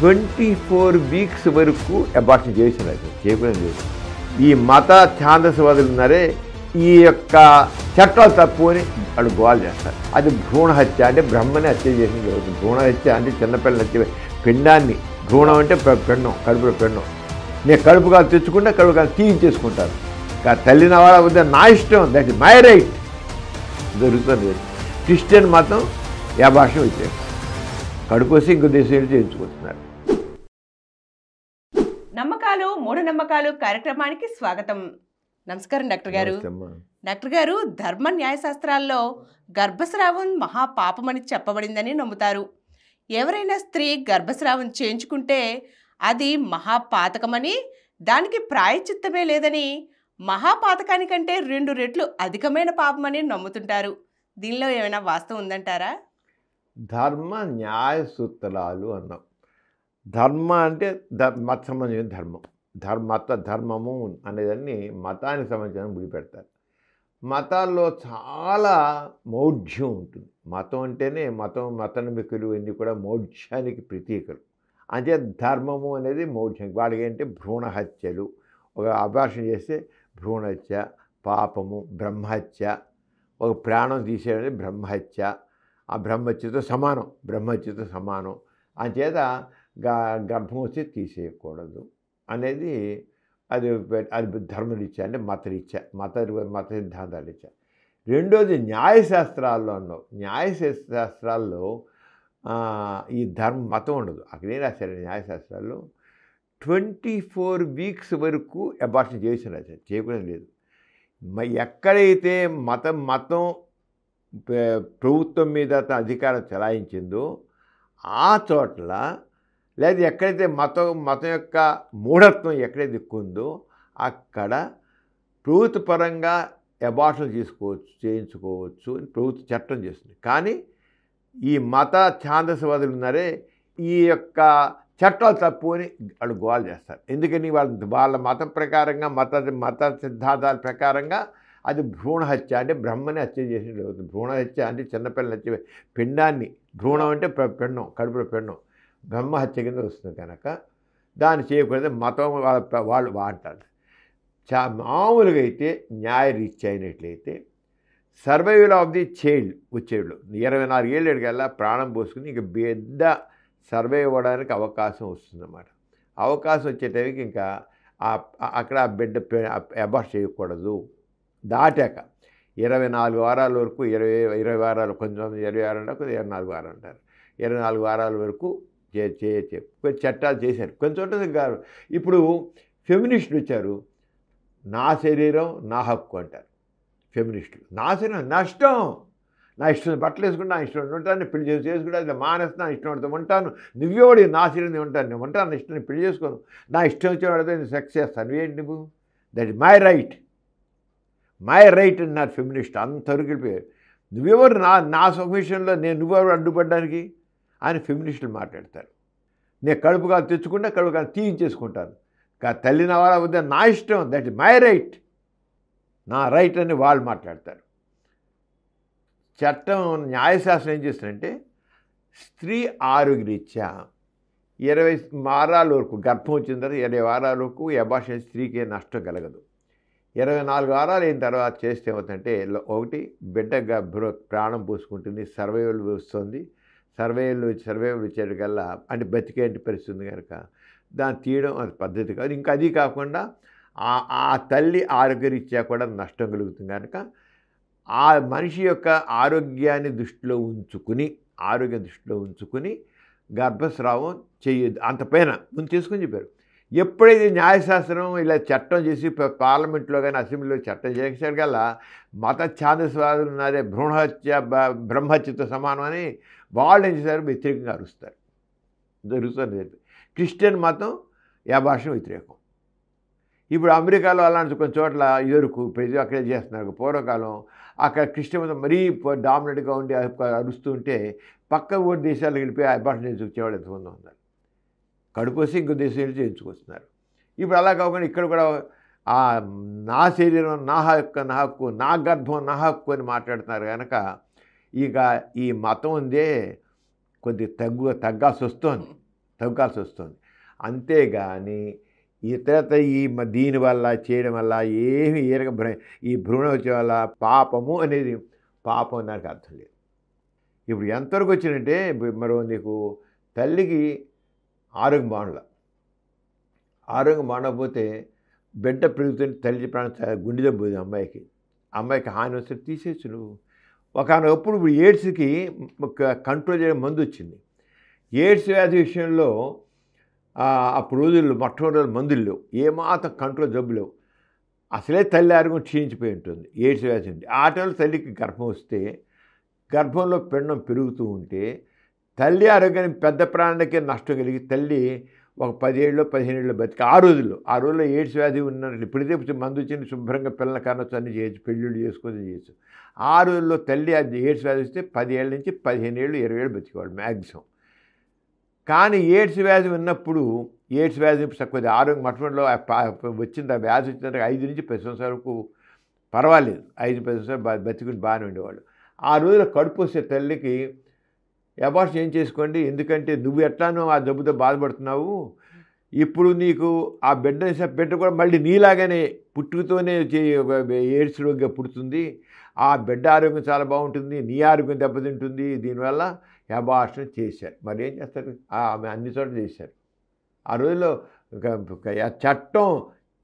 24 weeks వరకు abortion చేసినారు, చేయడం లేదు. ఈ మత ఛాందసవాదులు ఉన్నారే, ఈ యొక్క చట్టాలు తప్పు అని వాళ్ళు గోల్ చేస్తారు. అది భ్రూణ హత్య, అంటే బ్రహ్మని హత్య చేసింది జరుగుతుంది. భ్రూణ హత్య అంటే చిన్నపిల్లల హత్య, పిండాన్ని, భ్రూణం అంటే పెండం, కడుపులో పెండం. నేను కడుపు కాలు తెచ్చుకుంటే కడుపు కాలు తీయించేసుకుంటాను. తల్లిన వాళ్ళ వద్ద నా ఇష్టం, దట్ ఇస్ మై రైట్ జరుగుతుంది. క్రిస్టియన్ మతం అబార్షన్ వ్యతిరేకం. కడుపు ఇంకో దేశం చేయించుకుంటున్నారు. నమ్మకాలు మూఢనమ్మకాలు కార్యక్రమానికి స్వాగతం. నమస్కారం డాక్టర్ గారు. డాక్టర్ గారు, ధర్మ న్యాయశాస్త్రాల్లో గర్భస్రావం మహాపాపమని చెప్పబడిందని నమ్ముతారు. ఎవరైనా స్త్రీ గర్భస్రావం చేయించుకుంటే అది మహాపాతకమని, దానికి ప్రాయశ్చిత్తమే లేదని, మహాపాతకానికంటే 2 రెట్లు అధికమైన పాపమని నమ్ముతుంటారు. దీనిలో ఏమైనా వాస్తవం ఉందంటారా? ధర్మ న్యాయ సూత్రాలు అన్నాం. ధర్మ అంటే మత సంబంధించిన ధర్మం. ధర్మము అనేదాన్ని మతానికి సంబంధించిన ముడిపెడతారు. మతాల్లో చాలా మౌఢ్యం ఉంటుంది. మతం అంటేనే మత నమ్మికలు ఇవన్నీ కూడా మౌఢ్యానికి ప్రతీకలు. అంటే ధర్మము అనేది మౌఢ్యం. వాళ్ళకి ఏంటంటే భ్రూణ హత్యలు, ఒక అబార్షన్ చేస్తే భ్రూణహత్య, పాపము, బ్రహ్మహత్య, ఒక ప్రాణం తీసేయడం బ్రహ్మహత్య, ఆ బ్రహ్మహత్యతో సమానం. అంచేత గర్భం వచ్చి తీసేయకూడదు అనేది అది ధర్మరీత్యా, అంటే మత సిద్ధాంతాలు ఇచ్చా. రెండోది న్యాయశాస్త్రాల్లో అన్నావు. న్యాయశాస్త్రాల్లో ఈ మతం ఉండదు. అక్కడే రాశారు న్యాయశాస్త్రాల్లో 24 వీక్స్ వరకు అబార్షన్ చేసిన రాశారు, చేయడం లేదు. ఎక్కడైతే మతం ప్రభుత్వం మీద అధికారం చెలాయించిందో ఆ చోట్ల, లేదా ఎక్కడైతే మతం యొక్క మూఢత్వం ఎక్కడైతే ఎక్కువ ఉందో అక్కడ ప్రభుత్వపరంగా అబార్షన్ చేయించుకోవచ్చు అని ప్రభుత్వం చట్టం చేస్తుంది. కానీ ఈ మత ఛాందసవాదులు ఉన్నారే, ఈ యొక్క చట్టాలు తప్పు అని వాళ్ళు గోల్ చేస్తారు. ఎందుకని వాళ్ళ మతం ప్రకారంగా, మత సిద్ధాంతాల ప్రకారంగా అది భ్రూణ హత్య, అంటే బ్రహ్మని హత్య చేసినట్టు అవుతుంది. భ్రూణ హత్య అంటే చిన్నపిల్లల హత్య, పిండాన్ని, భ్రూణం అంటే పెండం, కడుపులో పెండం, బ్రహ్మ హత్య కింద వస్తుంది. కనుక దాన్ని చేయకూడదు మతం వాళ్ళు అంటారు. మామూలుగా అయితే న్యాయరీత్యా అయినట్లయితే సర్వైవల్ ఆఫ్ ది చైల్డ్ వచ్చేళ్ళు 24 ఏళ్ళకల్లా ప్రాణం పోసుకుని ఇంక బిడ్డ సర్వైవ్ అవ్వడానికి అవకాశం వస్తుందన్నమాట. అవకాశం వచ్చేటప్పటికి ఇంకా అక్కడ ఆ బిడ్డ అబార్ట్ చేయకూడదు. దాటాక 24 వారాల వరకు, 20 వారాలు, కొంచెం 20 వారాలు అంటారు, 24 వారాలు అంటారు. 24 వారాల వరకు కొన్ని చట్టాలు చేశారు. కొన్ని చోట్ల ఇప్పుడు ఫెమినిస్టులు వచ్చారు. నా శరీరం నా హక్కు అంటారు ఫెమినిస్టులు. నా శరీరం నా ఇష్టం బట్టలు వేసుకుంటే, నా ఇష్టం ఉంటాను, పెళ్లి చేసుకుంటే అది మానేస్తా, నా ఇష్టం పడితే ఉంటాను. నువ్వేవాడి నా శరీరం నేను ఉంటాను, నా ఇష్టం పెళ్లి చేసుకోను, నా ఇష్టం వచ్చే వాడితే నేను సెక్స్ చేస్తాను. నువ్వేంటి నువ్వు? దట్ ఇస్ మై రైట్ అన్నారు ఫెమినిస్ట్. అంతవరకు వెళ్ళిపోయారు. నువ్వెవరు నా సొల్యూషన్లో నువ్వెవరు అడ్డుపడ్డానికి అని ఫెమినిస్టులు మాట్లాడతారు. నేను కడుపు కాలు తెచ్చుకుంటే కడుపు కాలు తీయించేసుకుంటాను. తల్లిన వాళ్ళ వద్ద నా ఇష్టం, దట్ ఇస్ మై రైట్, నా రైట్ అని వాళ్ళు మాట్లాడతారు. చట్టం, న్యాయశాస్త్రం ఏం చేస్తుందంటే స్త్రీ ఆరోగ్యరీత్యా 20 వారాల వరకు, గర్భం వచ్చిన తర్వాత 20 వారాల వరకు అబార్షన్ స్త్రీకి నష్టం కలగదు. 24 వారాలు అయిన తర్వాత చేస్తే ఏమవుతుందంటే, ఒకటి బిడ్డ ప్రాణం పోసుకుంటుంది, సర్వైవల్ వస్తుంది. సర్వైవల్ వచ్చేటికల్లా అంటే బతికేంటి పరిస్థితుంది కనుక దాన్ని తీయడం అది పద్ధతి కాదు. ఇంకా అది కాకుండా ఆ తల్లి ఆరోగ్యరీత్యా కూడా నష్టం కలుగుతుంది కనుక ఆ మనిషి యొక్క ఆరోగ్యం దృష్టిలో ఉంచుకుని గర్భస్రావం చేయొద్దు. అంత పైన ముందు చేసుకుని చెప్పారు. ఎప్పుడైతే న్యాయశాస్త్రం ఇలా చట్టం చేసి పార్లమెంట్లో కానీ అసెంబ్లీలో చట్టం చేసేకల్లా మత ఛాందసవాదులు ఉన్నారే, భ్రూణహత్య బ్రహ్మహత్యతో సమానం అని వాళ్ళు ఏం చేశారు, వ్యతిరేకంగా అరుస్తారు. జరుగుతుంది. క్రిస్టియన్ మతం అబార్షన్ వ్యతిరేకం. ఇప్పుడు అమెరికాలో అలాంటి కొన్ని చోట్ల ఎరుకు ప్రజలు అక్కడే చేస్తున్నారు. పూర్వకాలం అక్కడ క్రిస్టియన్ మతం మరీ డామినెంట్గా ఉండి అరుస్తూ ఉంటే పక్క ఊరి దేశాలకు వెళ్ళిపోయి అబార్షన్ చేయించుకొచ్చేవాళ్ళు ఎంతమంది ఉన్నారు. కడుపు ఇంకో దేశం చేయించుకొస్తున్నారు. ఇప్పుడు అలా కాకుండా ఇక్కడ కూడా నా శరీరం నా హక్కు, నా గర్భం నా హక్కు అని మాట్లాడుతున్నారు కనుక ఇక ఈ మతం ఉందే కొద్ది తగ్గాల్సి వస్తుంది. తవ్వుకాల్సి వస్తుంది. అంతేగాని ఇతరత దీనివల్ల చేయడం వల్ల ఏమి ఈ భ్రూణహత్య వల్ల పాపము అనేది పాపం దానికి అర్థం లేదు. ఇప్పుడు ఎంతవరకు వచ్చిందంటే మరో నీకు తల్లికి ఆరోగ్యం బాగుండకపోతే బిడ్డ పెరుగుతుంటే తల్లి ప్రాణం గుండె దెబ్బ అమ్మాయికి హాని వస్తే తీసేచ్చు నువ్వు. ఒకనప్పుడు ఇప్పుడు ఎయిడ్స్కి కంట్రోల్ చేయడం మందు వచ్చింది. ఎయిడ్స్ వ్యాధి విషయంలో అప్పుడు రోజుల్లో మొట్టమొదటి మందులు లేవు, ఏమాత్రం కంట్రోల్ జబ్బు లేవు. అసలే తల్లి ఆరోగ్యం క్షీణించిపోయి ఉంటుంది ఎయిడ్స్ వ్యాధి ఉంది. ఆ టైంలో తల్లికి గర్భం వస్తే గర్భంలో పిండం పెరుగుతూ ఉంటే తల్లి ఆరోగ్యానికి పెద్ద ప్రాణానికి నష్టం కలిగి తల్లి ఒక 10 ఏళ్ళు 15 ఏళ్ళు బతికి ఆ రోజుల్లో ఎయిడ్స్ వ్యాధి ఉన్నట్లు ఇప్పుడైతే మందు వచ్చింది శుభ్రంగా పిల్లల కారణం అన్నీ చేయొచ్చు, పెళ్ళిళ్ళు చేసుకొని చేయొచ్చు. ఆ రోజుల్లో తల్లి అది ఎయిడ్స్ వ్యాధి వస్తే 10 ఏళ్ళ నుంచి 15 ఏళ్ళు 20 ఏళ్ళు బతికేవాళ్ళు మ్యాక్సిమం. కానీ ఎయిడ్స్ వ్యాధి ఉన్నప్పుడు ఎయిడ్స్ వ్యాధి కొద్దిగా ఆరోగ్యం మొట్టమొదటిలో వచ్చింది, ఆ వ్యాధి వచ్చిన 5 నుంచి 10 సంవత్సరాల వరకు పర్వాలేదు, 5-10 సంవత్సరాలు బతికుని బాగానే ఉండేవాళ్ళు. ఆ రోజులో కడుపు వస్తే తల్లికి అబార్షన్ ఏం చేసుకోండి, ఎందుకంటే నువ్వు ఎట్లానో ఆ జబ్బుతో బాధపడుతున్నావు, ఇప్పుడు నీకు ఆ బిడ్డ కూడా మళ్ళీ నీలాగానే పుట్టుకతోనే ఎయిడ్స్ రోగిగా పుడుతుంది, ఆ బిడ్డ ఆరోగ్యం చాలా బాగుంటుంది, నీ ఆరోగ్యం దెబ్బతింటుంది, దీనివల్ల అబార్షన్ చేశారు. మరి ఏం చేస్తారు, ఆమె అన్ని చోట్ల చేశారు. ఆ రోజుల్లో చట్టం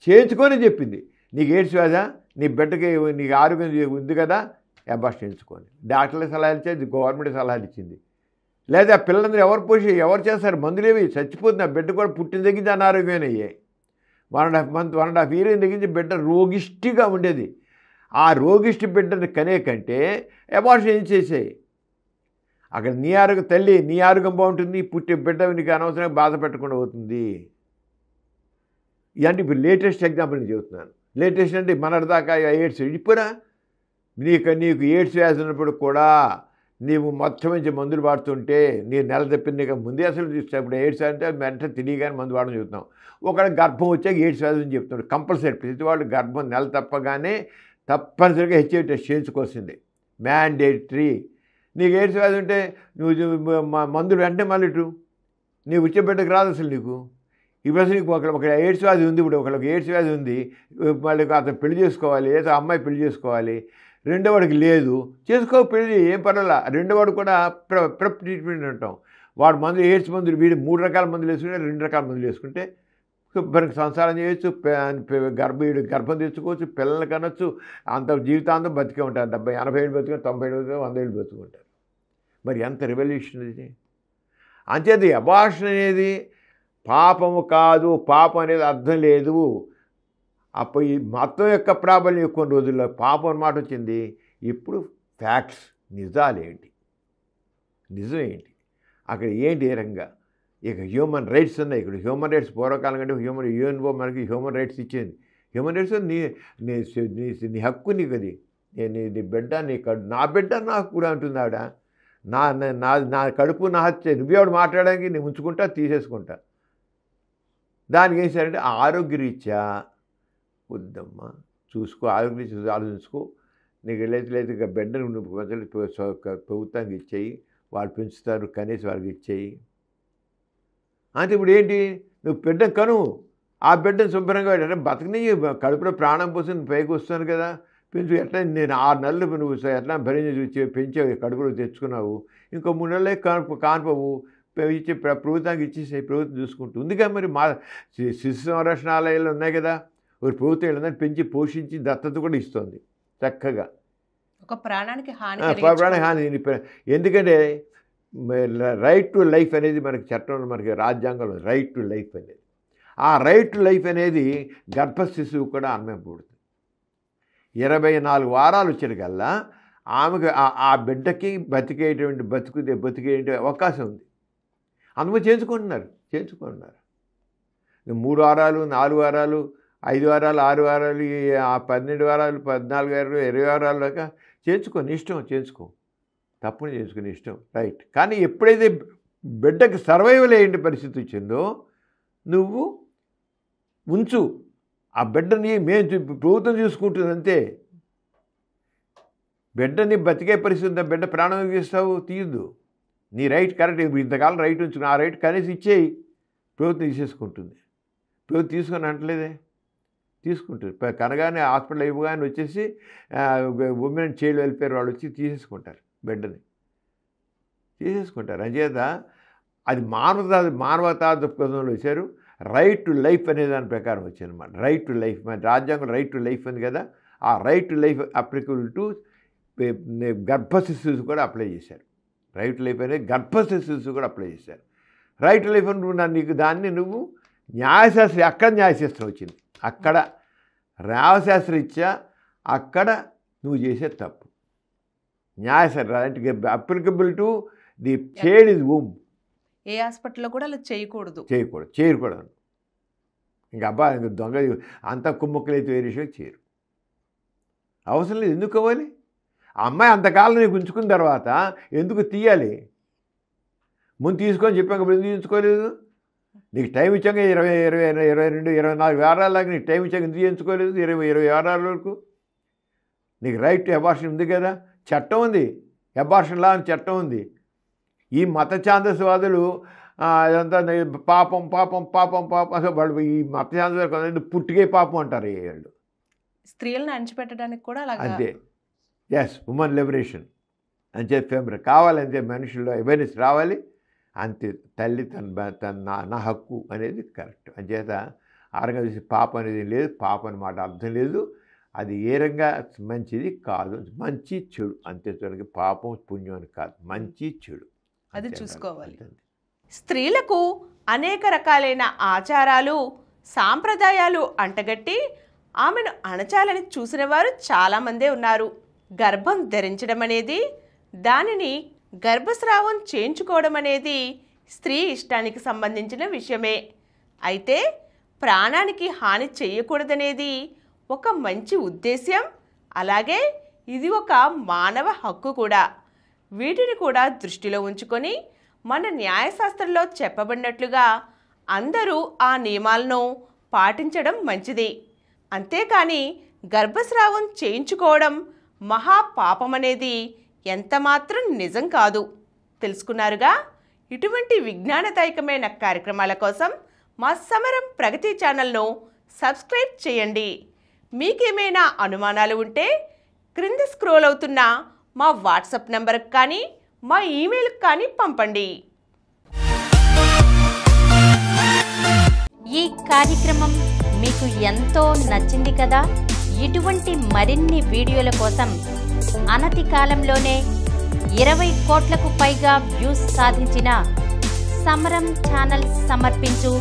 చేయించుకొని చెప్పింది, నీకు ఎయిడ్స్ వ్యాధా, నీ బిడ్డకి నీకు ఆరోగ్యం ఉంది కదా, అబార్షన్ చేయించుకొని. డాక్టర్ల సలహాలు ఇచ్చేది, గవర్నమెంట్ సలహాలు ఇచ్చింది. లేదా ఆ పిల్లలందరూ ఎవరు చేస్తారు, మందులేవి చచ్చిపోతుంది. ఆ బిడ్డ కూడా పుట్టిన దగ్గర దాని ఆరోగ్యమైన అయ్యాయి. 1.5 ఇయర్ దగ్గర బిడ్డ రోగిష్టిగా ఉండేది. ఆ రోగిష్టి బిడ్డని కనే కంటే అబార్షన్ ఏం చేసాయి. అక్కడ నీ ఆరోగ్యం తల్లి నీ ఆరోగ్యం బాగుంటుంది, పుట్టే బిడ్డ నీకు అనవసరంగా బాధ పెట్టకుండా అవుతుంది. ఇలాంటి ఇప్పుడు లేటెస్ట్ ఎగ్జాంపుల్ నేను చెబుతున్నాను. లేటెస్ట్ అంటే మనదాకా ఎయిడ్స్ ఇప్పుడా నీకు ఎయిడ్స్ వ్యాధి ఉన్నప్పుడు కూడా నీవు మొత్తం నుంచి మందులు వాడుతుంటే నీ నెల తప్పింది నీకు ముందే అసలు ఇప్పుడు ఎయిడ్స్ అంటే వెంటనే తెలియగానే మందు వాడడం చెబుతున్నాం. ఒకవేళ గర్భం వచ్చాక ఎయిడ్స్ వ్యాధి అని చెప్తున్నాడు. కంపల్సరీ ప్రతి వాళ్ళు గర్భం నెల తప్పగానే తప్పనిసరిగా హెచ్ఐవి టెస్ట్ చేయించుకోవాల్సిందే, మ్యాండేటరీ. నీకు ఎయిడ్స్ వ్యాధి ఉంటే నువ్వు మందులు వెంటనే మళ్ళీ నీవు వచ్చే బిడ్డకు రాదు అసలు నీకు. ఇప్పుడు అసలు నీకు ఒక ఎయిడ్స్ వ్యాధి ఉంది, ఇప్పుడు ఒకళ్ళకి ఎయిడ్స్ వ్యాధి ఉంది, మళ్ళీ అతను పెళ్లి చేసుకోవాలి, లేదా అమ్మాయి పెళ్లి చేసుకోవాలి, రెండోవాడికి లేదు, చేసుకో పెళ్ళి ఏం పర్వాలా. రెండోవాడు కూడా ప్రెప్ ట్రీట్మెంట్ అంటాం. వాడు మందులు ఎయిడ్స్ మందులు వీడు 3 రకాల మందులు వేసుకుంటే 2 రకాల మందులు వేసుకుంటే శుభ్రంగా సంసారం చేయొచ్చు, గర్భం తెచ్చుకోవచ్చు, పిల్లలు కనొచ్చు, అంత జీవితాంతం బతికే ఉంటారు. 70-80 ఏళ్ళు బతుకుంటారు, 90 ఏళ్ళు 100 ఏళ్ళు బతుకుంటారు. మరి ఎంత రెవల్యూషన్ ఇది. అంతేది అబార్షన్ అనేది పాపము కాదు, పాపం అనేది అర్థం లేదు. అప్పుడు ఈ మతం యొక్క ప్రాబల్యం కొన్ని రోజుల్లో పాపం అన్నమాట వచ్చింది. ఇప్పుడు ఫ్యాక్ట్స్, నిజాలేంటి, నిజం ఏంటి, అక్కడ ఏంటి ఏ రంగా. ఇక హ్యూమన్ రైట్స్ ఉన్నాయి. ఇక్కడ హ్యూమన్ రైట్స్ పూర్వకాలం కంటే యూఎన్ఓ మనకి హ్యూమన్ రైట్స్ ఇచ్చింది. హ్యూమన్ రైట్స్ నీ హక్కు, నీకు అది నీ బిడ్డ నా బిడ్డ నా హక్కు కూడా అంటుంది ఆవిడ. నా కడుపు నా హత్య, నువ్వేవాడు మాట్లాడడానికి నేను ఉంచుకుంటా, తీసేసుకుంటా. దానికి ఏం చేయాలంటే ఆరోగ్యరీత్యా వద్దమ్మా, చూసుకో, ఆరోగ్యరీత్యా ఆలోచించుకో. నీకు లేదు ఇక బిడ్డను నువ్వు ప్రభుత్వానికి ఇచ్చేయి, వాళ్ళు పెంచుతారు, కనీసం వాళ్ళకి ఇచ్చేయి. అంటే ఇప్పుడు ఏంటి, నువ్వు బిడ్డను కను, ఆ బిడ్డను శుభ్రంగా అంటే బతకని కడుపులో ప్రాణం పోసి పైకి వస్తాను కదా, పెంచు. ఎట్లా నేను 6 నెలలు నువ్వు ఎట్లా భరించి పెంచావు, కడుపులో తెచ్చుకున్నావు, ఇంకో 3 నెలలే కానిపోవు, ఇచ్చి ప్రభుత్వానికి ఇచ్చేసి ప్రభుత్వం చూసుకుంటూ ఉందిగా. మరి మా శిశు సంరక్షణాలయాలు ఉన్నాయి కదా, ఒక ప్రభుత్వం వీళ్ళందరినీ పెంచి పోషించి దత్తత కూడా ఇస్తుంది చక్కగా. ఒక ప్రాణానికి హాని. ఎందుకంటే రైట్ టు లైఫ్ అనేది మనకి చట్టంలో, మనకి రాజ్యాంగంలో రైట్ టు లైఫ్ అనేది, ఆ రైట్ టు లైఫ్ అనేది గర్భ శిశువు కూడా అన్వయింపబడుతుంది. 24 వారాలు వచ్చేటికల్లా ఆమెకు ఆ బిడ్డకి బతికే అవకాశం ఉంది. అందుకు చేయించుకుంటున్నారు. 3 వారాలు, 4 వారాలు, 5 వారాలు, 6 వారాలు, 12 వారాలు, 14 వారాలు, 20 వారాల దాకా చేయించుకొని ఇష్టం, చేయించుకో, తప్పుని చేసుకుని ఇష్టం, రైట్. కానీ ఎప్పుడైతే బిడ్డకి సర్వైవల్ అయ్యే పరిస్థితి వచ్చిందో నువ్వు ఉంచు. ఆ బిడ్డని ప్రభుత్వం చూసుకుంటుంది అంతే. బిడ్డని బతికే పరిస్థితి, బిడ్డ ప్రాణం ఇస్తావు, తీయద్దు. నీ రైట్ కరెక్ట్, ఇంతకాలం రైట్ ఉంచుకుని ఆ రైట్ కనీసం ఇచ్చేయి. ప్రభుత్వం తీసేసుకుంటుంది. ప్రభుత్వం తీసుకొని అంటలేదే, తీసుకుంటుంది. కనగానే హాస్పిటల్ ఇవ్వగానే వచ్చేసి ఉమెన్ అండ్ చైల్డ్ వెల్ఫేర్ వాళ్ళు వచ్చి తీసేసుకుంటారు, బెడ్ని తీసేసుకుంటారు. అంచేత అది మానవతా దృక్పథంలో వచ్చారు. రైట్ టు లైఫ్ అనే దాని ప్రకారం వచ్చింది అనమాట. రైట్ టు లైఫ్, మన రాజ్యాంగం రైట్ టు లైఫ్ ఉంది కదా, ఆ right to life applicable to గర్భశిశువు కూడా అప్లై చేశారు. రైట్ టు లైఫ్ అనేది గర్భశిశువు కూడా అప్లై చేశారు. రైట్ టు లైఫ్ అని నీకు దాన్ని నువ్వు న్యాయశాస్త్రం అక్కడ న్యాయశాస్త్రం వచ్చింది, అక్కడ న్యాయశాస్త్రం ఇచ్చా, అక్కడ నువ్వు చేసే తప్పు. న్యాయశాస్త్రం అంటే applicable to the child is womb. ఏ హాస్పిటల్లో కూడా అలా చేయకూడదు. ఇంకా అబ్బా ఇంక దొంగ అంత కుమ్మక్కలైతే వేరే విషయం చేయరు, అవసరం లేదు. ఎందుకు అవ్వాలి? ఆ అమ్మాయి అంతకాలం నీకు ఉంచుకున్న తర్వాత ఎందుకు తీయాలి? ముందు తీసుకొని చెప్పాక ఎందుకు తీసుకోలేదు? నీకు టైం ఇచ్చాక 22-24 వారాలకు నీకు టైం ఇచ్చాక ఎందుకు చేయించుకోలేదు? 20 వారాల వరకు నీకు రైట్ టు అబార్షన్ ఉంది కదా, చట్టం ఉంది, అబార్షన్ లా అని చట్టం ఉంది. ఈ మత ఛాందస్వాదులు ఇదంతా పాపం పాపం పాపం పాపం అసలు వాళ్ళు ఈ మత ఛాందస్వాదులు పుట్టికే పాపం అంటారు. వాళ్ళు స్త్రీలను అణిచిపెట్టడానికి కూడా అంతే. ఎస్, ఉమెన్ లిబరేషన్ అని చెప్పి కావాలంతే, మనుషుల్లో అవేర్నెస్ రావాలి అంతే. తల్లి నా హక్కు అనేది కరెక్ట్. అంచేత ఆరంగా చూసి పాపం అనేది లేదు, పాపం అనే మాట అర్థం లేదు. అది ఏ రంగా మంచిది కాదు, మంచి చెడు అంతే. చూడడానికి పాపం పుణ్యం అని కాదు, మంచి చెడు అది చూసుకోవాలి. స్త్రీలకు అనేక రకాలైన ఆచారాలు సాంప్రదాయాలు అంటగట్టి ఆమెను అణచాలని చూసిన వారు చాలామందే ఉన్నారు. గర్భం ధరించడం అనేది, దానిని గర్భస్రావం చేయించుకోవడం అనేది స్త్రీ ఇష్టానికి సంబంధించిన విషయమే. అయితే ప్రాణానికి హాని చేయకూడదనేది ఒక మంచి ఉద్దేశ్యం, అలాగే ఇది ఒక మానవ హక్కు కూడా. వీటిని కూడా దృష్టిలో ఉంచుకొని మన న్యాయశాస్త్రంలో చెప్పబడినట్లుగా అందరూ ఆ నియమాలను పాటించడం మంచిది. అంతేకాని గర్భస్రావం చేయించుకోవడం మహాపాపమనేది ఎంతమాత్రం నిజం కాదు. తెలుసుకున్నారుగా? ఇటువంటి విజ్ఞానదాయకమైన కార్యక్రమాల కోసం మా సమరం ప్రగతి ఛానల్ను సబ్స్క్రైబ్ చేయండి. మీకేమైనా అనుమానాలు ఉంటే క్రింద స్క్రోల్ అవుతున్న మా వాట్సాప్ నెంబర్కి కానీ మా ఈమెయిల్కి కానీ పంపండి. ఈ కార్యక్రమం మీకు ఎంతో నచ్చింది కదా? ఇటువంటి మరిన్ని వీడియోల కోసం అనతి కాలంలోనే 20 కోట్లకు పైగా వ్యూస్ సాధించిన సమరం ఛానల్ సమర్పించు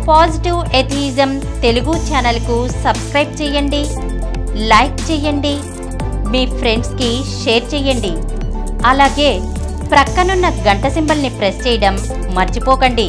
పాజిటివ్ ఎథియిజం తెలుగు ఛానల్కు సబ్స్క్రైబ్ చేయండి, లైక్ చేయండి, మీ ఫ్రెండ్స్కి షేర్ చేయండి. అలాగే ప్రక్కనున్న గంట సింబల్ని ప్రెస్ చేయడం మర్చిపోకండి.